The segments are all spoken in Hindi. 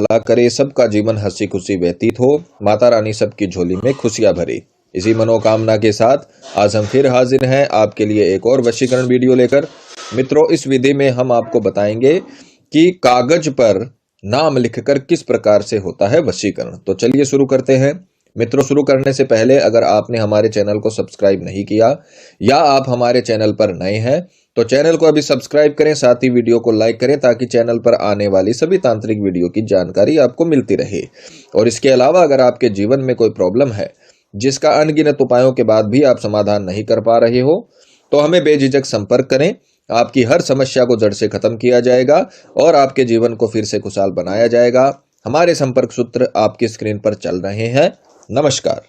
भला करे, सबका जीवन हंसी खुशी व्यतीत हो, माता रानी सबकी झोली में खुशियां भरे। इसी मनोकामना के साथ आज हम फिर हाजिर हैं आपके लिए एक और वशीकरण वीडियो लेकर। मित्रों, इस विधि में हम आपको बताएंगे कि कागज पर नाम लिखकर किस प्रकार से होता है वशीकरण। तो चलिए शुरू करते हैं। मित्रों, शुरू करने से पहले अगर आपने हमारे चैनल को सब्सक्राइब नहीं किया या आप हमारे चैनल पर नए हैं तो चैनल को अभी सब्सक्राइब करें, साथ ही वीडियो को लाइक करें ताकि चैनल पर आने वाली सभी तांत्रिक वीडियो की जानकारी आपको मिलती रहे। और इसके अलावा अगर आपके जीवन में कोई प्रॉब्लम है जिसका अनगिनत उपायों के बाद भी आप समाधान नहीं कर पा रहे हो तो हमें बेझिझक संपर्क करें। आपकी हर समस्या को जड़ से खत्म किया जाएगा और आपके जीवन को फिर से खुशहाल बनाया जाएगा। हमारे संपर्क सूत्र आपकी स्क्रीन पर चल रहे हैं। नमस्कार।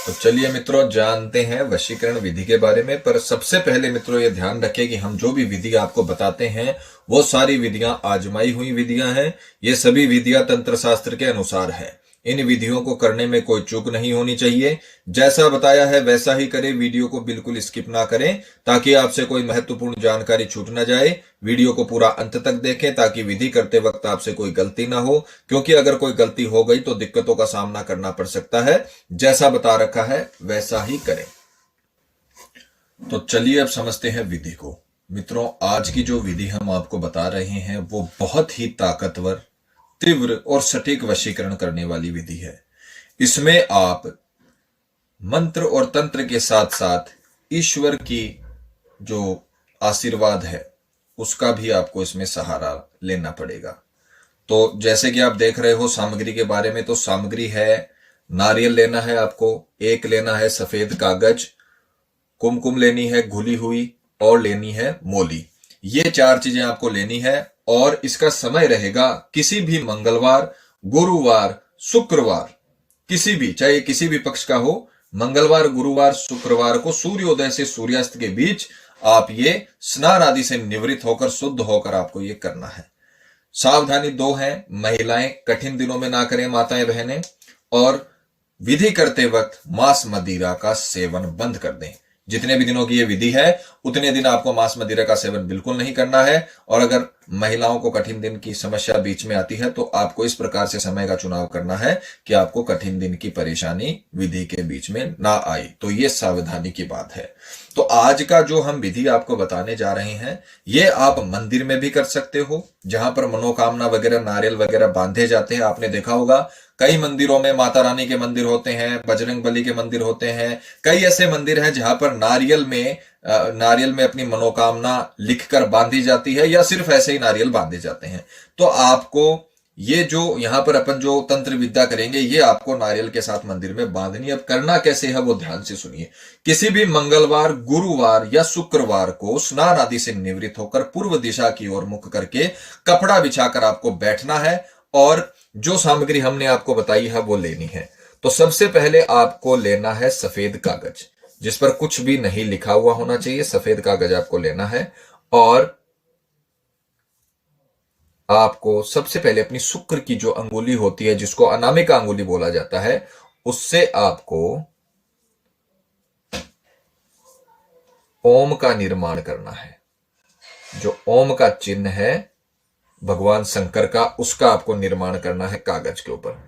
तो चलिए मित्रों, जानते हैं वशीकरण विधि के बारे में। पर सबसे पहले मित्रों ये ध्यान रखें कि हम जो भी विधि आपको बताते हैं वो सारी विधियां आजमाई हुई विधियां हैं। ये सभी विधियां तंत्र शास्त्र के अनुसार है। इन विधियों को करने में कोई चूक नहीं होनी चाहिए। जैसा बताया है वैसा ही करें। वीडियो को बिल्कुल स्किप ना करें ताकि आपसे कोई महत्वपूर्ण जानकारी छूट ना जाए। वीडियो को पूरा अंत तक देखें ताकि विधि करते वक्त आपसे कोई गलती ना हो, क्योंकि अगर कोई गलती हो गई तो दिक्कतों का सामना करना पड़ सकता है। जैसा बता रखा है वैसा ही करें। तो चलिए अब समझते हैं विधि को। मित्रों, आज की जो विधि हम आपको बता रहे हैं वो बहुत ही ताकतवर, तीव्र और सटीक वशीकरण करने वाली विधि है। इसमें आप मंत्र और तंत्र के साथ साथ ईश्वर की जो आशीर्वाद है उसका भी आपको इसमें सहारा लेना पड़ेगा। तो जैसे कि आप देख रहे हो सामग्री के बारे में, तो सामग्री है नारियल लेना है आपको, एक लेना है सफेद कागज, कुमकुम लेनी है घुली हुई, और लेनी है मोली। ये 4 चीजें आपको लेनी है। और इसका समय रहेगा किसी भी मंगलवार, गुरुवार, शुक्रवार, किसी भी, चाहे किसी भी पक्ष का हो, मंगलवार, गुरुवार, शुक्रवार को सूर्योदय से सूर्यास्त के बीच आप ये स्नान आदि से निवृत्त होकर, शुद्ध होकर आपको ये करना है। सावधानी 2 है। महिलाएं कठिन दिनों में ना करें, माताएं बहनें। और विधि करते वक्त मांस मदिरा का सेवन बंद कर दें। जितने भी दिनों की ये विधि है उतने दिन आपको मांस मदिरा का सेवन बिल्कुल नहीं करना है। और अगर महिलाओं को कठिन दिन की समस्या बीच में आती है तो आपको इस प्रकार से समय का चुनाव करना है कि आपको कठिन दिन की परेशानी विधि के बीच में ना आए। तो ये सावधानी की बात है। तो आज का जो हम विधि आपको बताने जा रहे हैं ये आप मंदिर में भी कर सकते हो, जहां पर मनोकामना वगैरह, नारियल वगैरह बांधे जाते हैं। आपने देखा होगा कई मंदिरों में माता रानी के मंदिर होते हैं, बजरंग बली के मंदिर होते हैं। कई ऐसे मंदिर हैं जहां पर नारियल में अपनी मनोकामना लिखकर बांधी जाती है, या सिर्फ ऐसे ही नारियल बांधे जाते हैं। तो आपको ये जो यहां पर अपन जो तंत्र विद्या करेंगे ये आपको नारियल के साथ मंदिर में बांधनी। अब करना कैसे है वो ध्यान से सुनिए। किसी भी मंगलवार, गुरुवार या शुक्रवार को स्नान आदि से निवृत्त होकर पूर्व दिशा की ओर मुख करके कपड़ा बिछाकर आपको बैठना है और जो सामग्री हमने आपको बताई है वो लेनी है। तो सबसे पहले आपको लेना है सफेद कागज जिस पर कुछ भी नहीं लिखा हुआ होना चाहिए। सफेद कागज आपको लेना है और आपको सबसे पहले अपनी शुक्र की जो अंगुली होती है, जिसको अनामिका अंगुली बोला जाता है, उससे आपको ओम का निर्माण करना है। जो ओम का चिन्ह है भगवान शंकर का, उसका आपको निर्माण करना है कागज के ऊपर।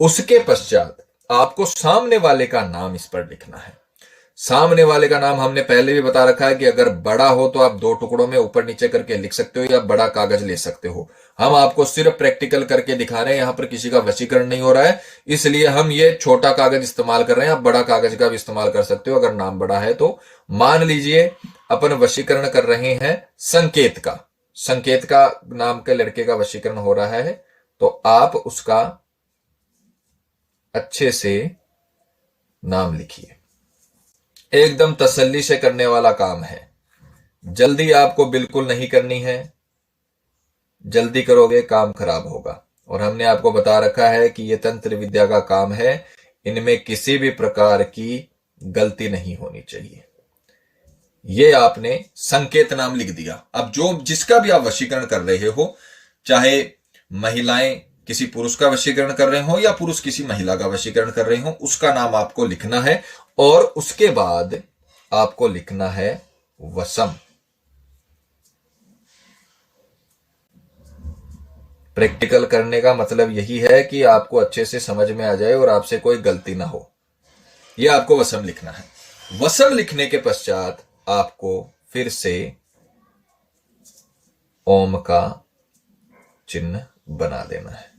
उसके पश्चात आपको सामने वाले का नाम इस पर लिखना है। सामने वाले का नाम हमने पहले भी बता रखा है कि अगर बड़ा हो तो आप 2 टुकड़ों में ऊपर नीचे करके लिख सकते हो या बड़ा कागज ले सकते हो। हम आपको सिर्फ प्रैक्टिकल करके दिखा रहे हैं, यहां पर किसी का वशीकरण नहीं हो रहा है, इसलिए हम ये छोटा कागज इस्तेमाल कर रहे हैं। आप बड़ा कागज का भी इस्तेमाल कर सकते हो अगर नाम बड़ा है तो। मान लीजिए अपन वशीकरण कर रहे हैं संकेत का नाम के लड़के का वशीकरण हो रहा है, तो आप उसका अच्छे से नाम लिखिए। एकदम तसल्ली से करने वाला काम है। जल्दी आपको बिल्कुल नहीं करनी है। जल्दी करोगे काम खराब होगा। और हमने आपको बता रखा है कि यह तंत्र विद्या का काम है, इनमें किसी भी प्रकार की गलती नहीं होनी चाहिए। ये आपने संकेत नाम लिख दिया। अब जो जिसका भी आप वशीकरण कर रहे हो, चाहे महिलाएं किसी पुरुष का वशीकरण कर रहे हो या पुरुष किसी महिला का वशीकरण कर रहे हो, उसका नाम आपको लिखना है। और उसके बाद आपको लिखना है वसम। प्रैक्टिकल करने का मतलब यही है कि आपको अच्छे से समझ में आ जाए और आपसे कोई गलती ना हो। यह आपको वसम लिखना है। वसम लिखने के पश्चात आपको फिर से ओम का चिन्ह बना देना है।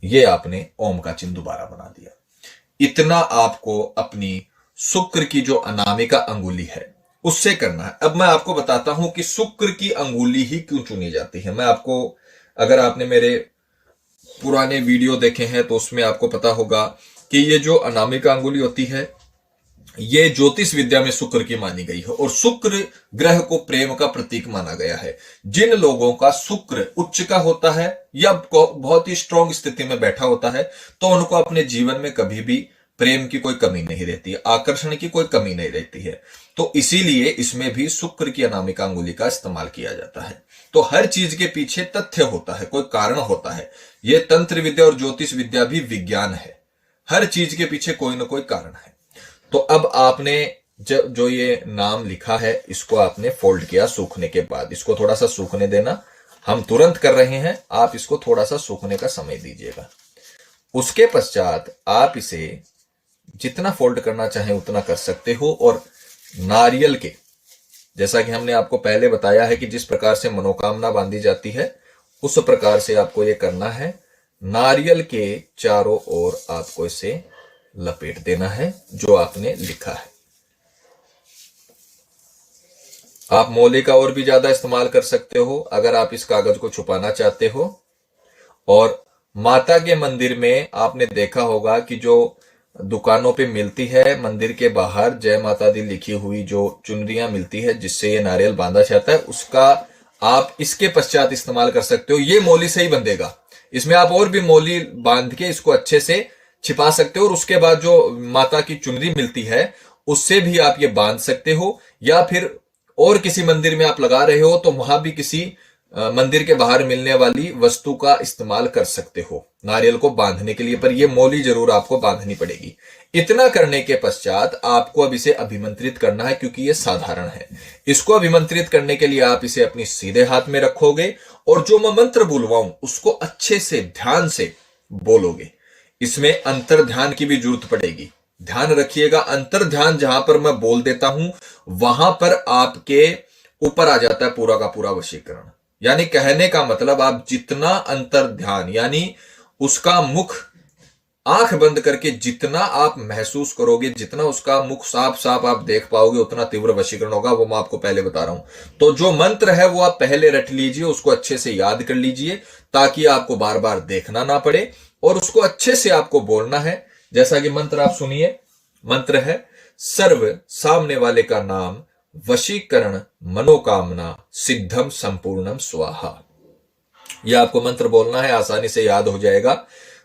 यह आपने ओम का चिन्ह दोबारा बना दिया। इतना आपको अपनी शुक्र की जो अनामिका अंगुली है उससे करना है। अब मैं आपको बताता हूं कि शुक्र की अंगुली ही क्यों चुनी जाती है। मैं आपको, अगर आपने मेरे पुराने वीडियो देखे हैं तो उसमें आपको पता होगा कि ये जो अनामिका अंगुली होती है ये ज्योतिष विद्या में शुक्र की मानी गई है और शुक्र ग्रह को प्रेम का प्रतीक माना गया है। जिन लोगों का शुक्र उच्च का होता है या बहुत ही स्ट्रांग स्थिति में बैठा होता है तो उनको अपने जीवन में कभी भी प्रेम की कोई कमी नहीं रहती है, आकर्षण की कोई कमी नहीं रहती है। तो इसीलिए इसमें भी शुक्र की अनामिका अंगुली का इस्तेमाल किया जाता है। तो हर चीज के पीछे तथ्य होता है, कोई कारण होता है। यह तंत्र विद्या और ज्योतिष विद्या भी विज्ञान है। हर चीज के पीछे कोई ना कोई कारण है। तो अब आपने जो ये नाम लिखा है इसको आपने फोल्ड किया सूखने के बाद। इसको थोड़ा सा सूखने देना, हम तुरंत कर रहे हैं, आप इसको थोड़ा सा सूखने का समय दीजिएगा। उसके पश्चात आप इसे जितना फोल्ड करना चाहे उतना कर सकते हो और नारियल के, जैसा कि हमने आपको पहले बताया है कि जिस प्रकार से मनोकामना बांधी जाती है उस प्रकार से आपको ये करना है। नारियल के चारों ओर आपको इसे लपेट देना है जो आपने लिखा है। आप मोले का और भी ज्यादा इस्तेमाल कर सकते हो अगर आप इस कागज को छुपाना चाहते हो। और माता के मंदिर में आपने देखा होगा कि जो दुकानों पे मिलती है, मंदिर के बाहर जय माता दी लिखी हुई जो चुनरियां मिलती है जिससे ये नारियल बांधा जाता है, उसका आप इसके पश्चात इस्तेमाल कर सकते हो। ये मोली से ही बंधेगा, इसमें आप और भी मोली बांध के इसको अच्छे से छिपा सकते हो और उसके बाद जो माता की चुनरी मिलती है उससे भी आप ये बांध सकते हो। या फिर और किसी मंदिर में आप लगा रहे हो तो वहां भी किसी मंदिर के बाहर मिलने वाली वस्तु का इस्तेमाल कर सकते हो नारियल को बांधने के लिए, पर यह मोली जरूर आपको बांधनी पड़ेगी। इतना करने के पश्चात आपको अब इसे अभिमंत्रित करना है क्योंकि यह साधारण है। इसको अभिमंत्रित करने के लिए आप इसे अपनी सीधे हाथ में रखोगे और जो मैं मंत्र बुलवाऊं उसको अच्छे से ध्यान से बोलोगे। इसमें अंतर ध्यान की भी जरूरत पड़ेगी। ध्यान रखिएगा, अंतर ध्यान जहां पर मैं बोल देता हूं वहां पर आपके ऊपर आ जाता है पूरा का पूरा वशीकरण। यानी कहने का मतलब आप जितना अंतर ध्यान यानी उसका मुख आंख बंद करके जितना आप महसूस करोगे, जितना उसका मुख साफ साफ आप देख पाओगे उतना तीव्र वशीकरण होगा। वो मैं आपको पहले बता रहा हूं। तो जो मंत्र है वो आप पहले रट लीजिए, उसको अच्छे से याद कर लीजिए ताकि आपको बार बार देखना ना पड़े और उसको अच्छे से आपको बोलना है। जैसा कि मंत्र आप सुनिए। मंत्र है सर्व सामने वाले का नाम वशीकरण मनोकामना सिद्धम संपूर्णम स्वाहा। यह आपको मंत्र बोलना है, आसानी से याद हो जाएगा।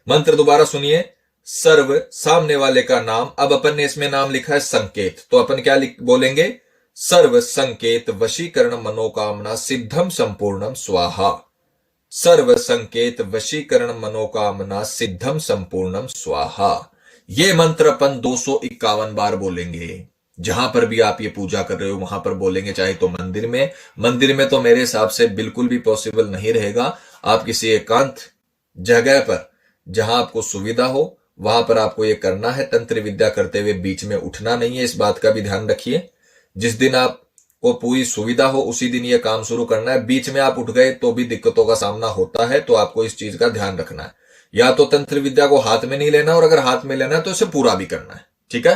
मंत्र दोबारा सुनिए। सर्व सामने वाले का नाम, अब अपन ने इसमें नाम लिखा है संकेत, तो अपन क्या बोलेंगे? सर्व संकेत वशीकरण मनोकामना सिद्धम संपूर्णम स्वाहा। सर्व संकेत वशीकरण मनोकामना सिद्धम संपूर्णम स्वाहा। ये मंत्र अपन 251 बार बोलेंगे। जहां पर भी आप ये पूजा कर रहे हो वहां पर बोलेंगे, चाहे तो मंदिर में तो मेरे हिसाब से बिल्कुल भी पॉसिबल नहीं रहेगा। आप किसी एकांत जगह पर जहां आपको सुविधा हो वहां पर आपको ये करना है। तंत्र विद्या करते हुए बीच में उठना नहीं है, इस बात का भी ध्यान रखिए। जिस दिन आपको पूरी सुविधा हो उसी दिन ये काम शुरू करना है। बीच में आप उठ गए तो भी दिक्कतों का सामना होता है, तो आपको इस चीज का ध्यान रखना है। या तो तंत्र विद्या को हाथ में नहीं लेना और अगर हाथ में लेना है तो इसे पूरा भी करना है। ठीक है,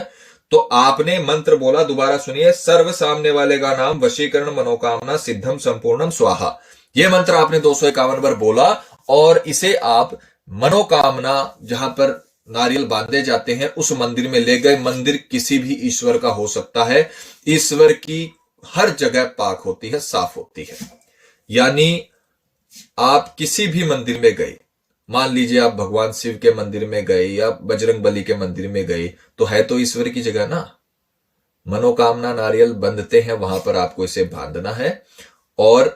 तो आपने मंत्र बोला, दोबारा सुनिए। सर्व सामने वाले का नाम वशीकरण मनोकामना सिद्धम संपूर्णम स्वाहा। यह मंत्र आपने 251 बार बोला और इसे आप मनोकामना जहां पर नारियल बांधे जाते हैं उस मंदिर में ले गए। मंदिर किसी भी ईश्वर का हो सकता है। ईश्वर की हर जगह पाक होती है, साफ होती है। यानी आप किसी भी मंदिर में गए, मान लीजिए आप भगवान शिव के मंदिर में गए या बजरंग बली के मंदिर में गए, तो है तो ईश्वर की जगह ना। मनोकामना नारियल बंधते हैं वहां पर आपको इसे बांधना है और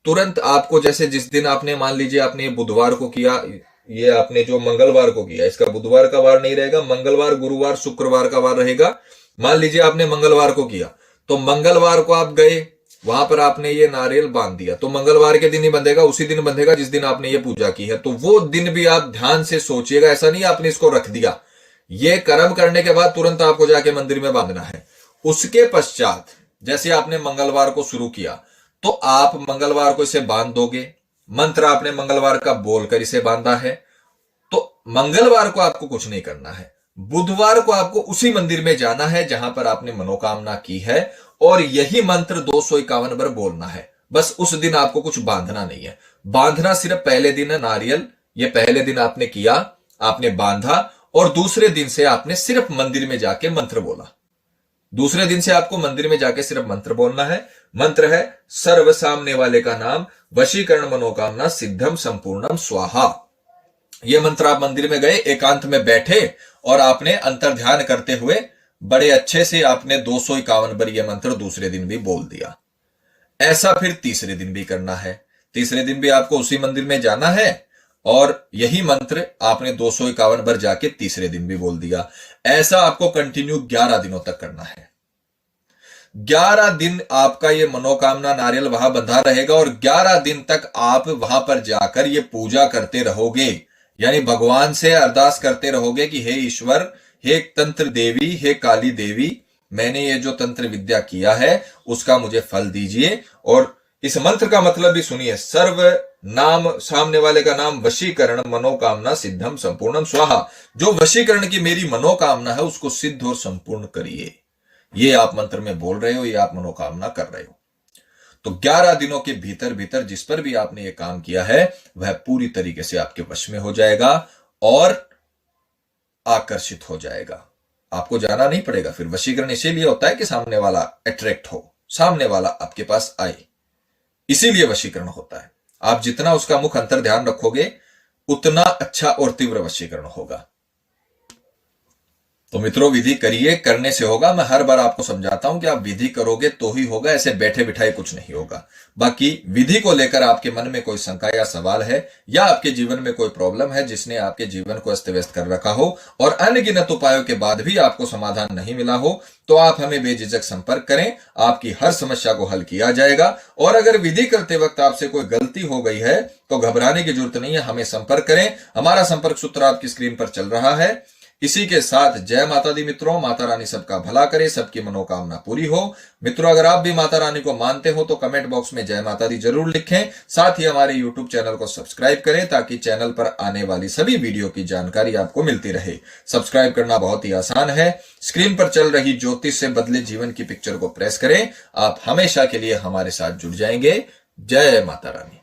तुरंत आपको, जैसे जिस दिन आपने, मान लीजिए आपने बुधवार को किया, ये आपने जो मंगलवार को किया, इसका बुधवार का वार नहीं रहेगा, मंगलवार गुरुवार शुक्रवार का वार रहेगा। मान लीजिए आपने मंगलवार को किया, तो मंगलवार को आप गए वहां पर आपने ये नारियल बांध दिया, तो मंगलवार के दिन ही बंधेगा, उसी दिन बंधेगा जिस दिन आपने ये पूजा की है। तो वो दिन भी आप ध्यान से सोचिएगा, ऐसा नहीं आपने इसको रख दिया। ये कर्म करने के बाद तुरंत आपको जाके मंदिर में बांधना है। उसके पश्चात जैसे आपने मंगलवार को शुरू किया, तो आप मंगलवार को इसे बांध दोगे। मंत्र आपने मंगलवार का बोलकर इसे बांधा है, तो मंगलवार को आपको कुछ नहीं करना है। बुधवार को आपको उसी मंदिर में जाना है जहां पर आपने मनोकामना की है, और यही मंत्र 251 बार बोलना है। बस उस दिन आपको कुछ बांधना नहीं है। बांधना सिर्फ पहले दिन है नारियल, ये पहले दिन आपने किया, आपने बांधा, और दूसरे दिन से आपने सिर्फ मंदिर में जाके मंत्र बोला। दूसरे दिन से आपको मंदिर में जाके सिर्फ मंत्र बोलना है। मंत्र है सर्व सामने वाले का नाम, वशीकरण मनोकामना सिद्धम संपूर्णम स्वाहा। यह मंत्र आप मंदिर में गए, एकांत में बैठे, और आपने अंतर ध्यान करते हुए बड़े अच्छे से आपने 251 बार यह मंत्र दूसरे दिन भी बोल दिया। ऐसा फिर तीसरे दिन भी करना है। तीसरे दिन भी आपको उसी मंदिर में जाना है, और यही मंत्र आपने 251 बार जाके तीसरे दिन भी बोल दिया। ऐसा आपको कंटिन्यू 11 दिनों तक करना है। 11 दिन आपका ये मनोकामना नारियल वहां बंधा रहेगा, और 11 दिन तक आप वहां पर जाकर ये पूजा करते रहोगे, यानी भगवान से अरदास करते रहोगे कि हे ईश्वर, हे तंत्र देवी, हे काली देवी, मैंने ये जो तंत्र विद्या किया है उसका मुझे फल दीजिए। और इस मंत्र का मतलब भी सुनिए, सर्व नाम, सामने वाले का नाम, वशीकरण मनोकामना सिद्धम संपूर्णम स्वाहा। जो वशीकरण की मेरी मनोकामना है उसको सिद्ध और संपूर्ण करिए। ये आप मंत्र में बोल रहे हो, ये आप मनोकामना कर रहे हो। तो 11 दिनों के भीतर भीतर जिस पर भी आपने ये काम किया है वह पूरी तरीके से आपके वश में हो जाएगा और आकर्षित हो जाएगा। आपको जाना नहीं पड़ेगा। फिर वशीकरण इसीलिए होता है कि सामने वाला अट्रैक्ट हो, सामने वाला आपके पास आए, इसीलिए वशीकरण होता है। आप जितना उसका मुख अंतर ध्यान रखोगे उतना अच्छा और तीव्र वशीकरण होगा। तो मित्रों, विधि करिए, करने से होगा। मैं हर बार आपको समझाता हूं कि आप विधि करोगे तो ही होगा, ऐसे बैठे बिठाए कुछ नहीं होगा। बाकी विधि को लेकर आपके मन में कोई शंका या सवाल है, या आपके जीवन में कोई प्रॉब्लम है जिसने आपके जीवन को अस्त व्यस्त कर रखा हो और अनगिनत उपायों के बाद भी आपको समाधान नहीं मिला हो, तो आप हमें बेझिझक संपर्क करें। आपकी हर समस्या को हल किया जाएगा। और अगर विधि करते वक्त आपसे कोई गलती हो गई है तो घबराने की जरूरत नहीं है, हमें संपर्क करें। हमारा संपर्क सूत्र आपकी स्क्रीन पर चल रहा है। इसी के साथ जय माता दी मित्रों, माता रानी सबका भला करे, सबकी मनोकामना पूरी हो। मित्रों, अगर आप भी माता रानी को मानते हो तो कमेंट बॉक्स में जय माता दी जरूर लिखें। साथ ही हमारे यूट्यूब चैनल को सब्सक्राइब करें ताकि चैनल पर आने वाली सभी वीडियो की जानकारी आपको मिलती रहे। सब्सक्राइब करना बहुत ही आसान है। स्क्रीन पर चल रही ज्योतिष से बदले जीवन की पिक्चर को प्रेस करें। आप हमेशा के लिए हमारे साथ जुड़ जाएंगे। जय माता रानी।